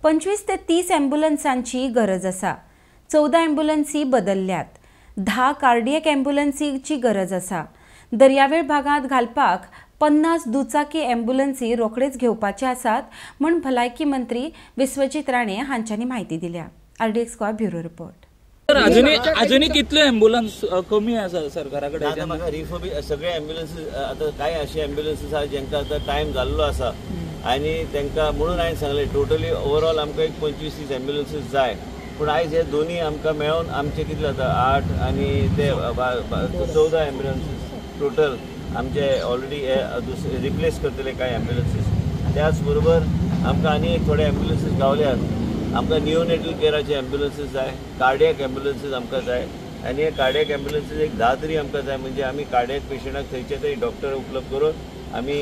25 ते 30 ॲम्ब्युलन्सांची गरज आसा। 14 ॲम्ब्युलन्सी बदलल्यात। 10 कार्डियक ॲम्ब्युलन्सीची गरज आसा। दर्यावेळ भागात घालपाक 50 दुचाकी ॲम्ब्युलन्सी रोखडेच घेवपाचे आसात म्हण भलायकी मंत्री विश्वजीत राणे हांच्यांनी माहिती दिल्या। RDX Goa bureau report. अजूनही कितले ॲम्ब्युलन्स कमी आसा सरकाराकडे? आता म्हाका रिफर्बी सगळे ॲम्ब्युलन्सीस आता काय अशे ॲम्ब्युलन्सीस आसा जेंका आता टायम जाल्लो आसा आनी तेंका म्हणून हांवें सांगलें टोटली ओवरऑल आमकां एक 25-30 ॲम्ब्युलन्सीस जाय। पूण आयज हे दोन्ही आमकां मेळोन आमचे कितले जाता 8 आनी ते 14 ॲम्ब्युलन्सीस टोटल आमचे ऑलरेडी हे रिप्लेस करतले कांय ॲम्ब्युलन्सीस। त्याच बरोबर आमकां आनी एक थोडे ॲम्ब्युलन्सीस गावल्यात। आमकां नियोनेटल केअराचे ॲम्ब्युलन्सीस जाय, कार्डियक ॲम्ब्युलन्सीस आमकां जाय आनी हे कार्डियक ॲम्ब्युलन्सीस एक 10 तरी आमकां जाय। म्हणजे आमी कार्डियक पेशंटाक थंयचे थंय डॉक्टर उपलब्ध करून आमी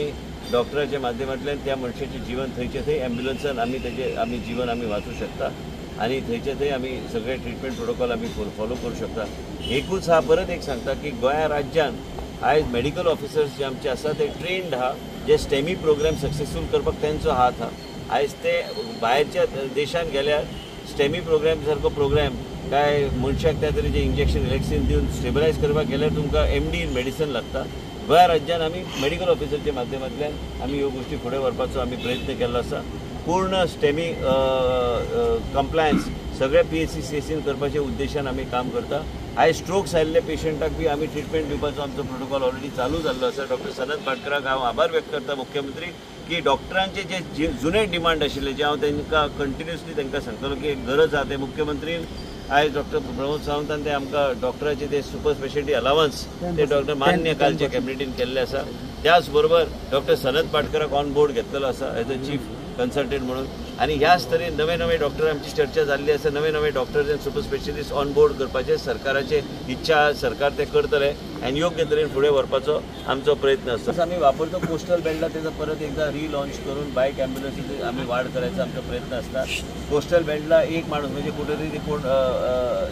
डॉक्टराच्या माध्यमांतल्यान त्या मनशाचें जीवन थंयचे थंय ॲम्ब्युलन्सान आमी जीवन आमी वाचूंक शकता आनी थंयचे थंय आमी सगळे ट्रिटमेंट प्रोटोकॉल आमी फॉलो करूं शकता। एकूच हा परत एक सांगता की गोंया राज्यात आयज मेडिकल ऑफिसर्स जे आमचे आसा ते ट्रेन्ड आहा, जे स्टेमी प्रोग्राम सक्सेसफूल करपाक तेंचो हात आहा। आयज ते भायरच्या देशांत गेल्यार स्टेमी प्रोग्राम सारको प्रोग्राम काय मनशाक त्या तरेचे इंजेक्शन वॅक्सीन दिवन स्टेबलायज करपाक गेल्यार तुमकां MD इन मेडिसन लागता। गोंया राज्यात आमी मेडिकल ऑफिसरच्या माध्यमांतल्यान आमी ह्यो गोष्टी फुडें व्हरपाचो आमी प्रयत्न केल्लो आसा। पूर्ण स्टेमी कंप्लायन्स सगळे PHC-CHCन करपाच्या उद्देशान आमी काम करता। आयज स्ट्रोक्स आयिल्ले पेशंटाक बी आमी ट्रिटमेंट दिवपाचो आमचो प्रोटोकॉल ऑलरेडी चालू जाल्लो आसा। डॉक्टर सनत पाटकराक हांव आभार व्यक्त करता मुख्यमंत्री की डॉक्टरांचे जे जुने डिमांड आशिल्ले जे हांव तांकां कंटिन्युअसली तांकां सांगतालो की एक गरज आहा ते मुख्यमंत्रीन आयज डॉक्टर प्रमोद सावंतान ते आमकां डॉक्टराचे ते सुपर स्पेशालिटी अलावन्स ते डॉक्टर मान्य कालच्या कॅबिनेटीन केल्ले आसा। त्याच बरोबर डॉक्टर सनत पाटकराक ऑन बोर्ड घेतलेलो आसा एज अ चीफ कन्सल्टंट म्हणून आनी ह्याच तरेन नवे नवे डॉक्टर आमची चर्चा जाल्ली आसा। नवे नवे डॉक्टर्स आनी सुपर स्पेशलिस्ट ऑन बोर्ड करपाचे सरकाराचे इच्छा सरकार ते करतले आनी योग्य तरेन फुडें व्हरपाचो आमचो प्रयत्न आसता। आमी वापरतो कोस्टल बेल्टला तेजो परत एकदा रिलॉन्च करून बायक ॲम्ब्युलन्सीस आमी वाड करायचा आमचो प्रयत्न आसता। कोस्टल बेल्टला एक माणूस म्हणजे कुठेतरी कोण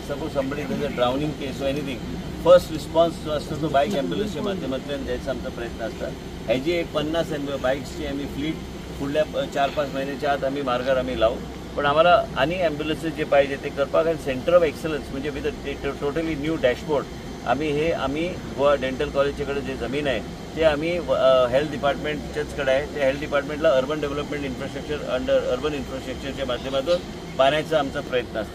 सपोज समबडी तेजो ड्रावनिंग केस वा एनिथींग फर्स्ट रिस्पॉन्स जो असतो तो बाईक ॲम्ब्युलन्सच्या माध्यमांतल्यान द्यायचा आमचा प्रयत्न असता। हेजी एक 50 बाईक्सची आम्ही फ्लीट फुडल्या 4-5 महिन्याच्या आत आम्ही मार्गार आम्ही लावू। पण आम्हाला आणि ॲम्ब्युलन्सेस जे पाहिजे ते करपाक सेंटर ऑफ एक्सलन्स म्हणजे विथ टोटली न्यू डॅशबोर्ड आम्ही गोवा डेंटल कॉलेजचे कडे जे जमीन आहे ते आम्ही हेल्थ डिपार्टमेंटच्याच कडे आहे। त्या हेल्थ डिपार्टमेंटला urban development infrastructure under urban इन्फ्रास्ट्रक्चरच्या माध्यमातून बांधायचा आमचा प्रयत्न असतो।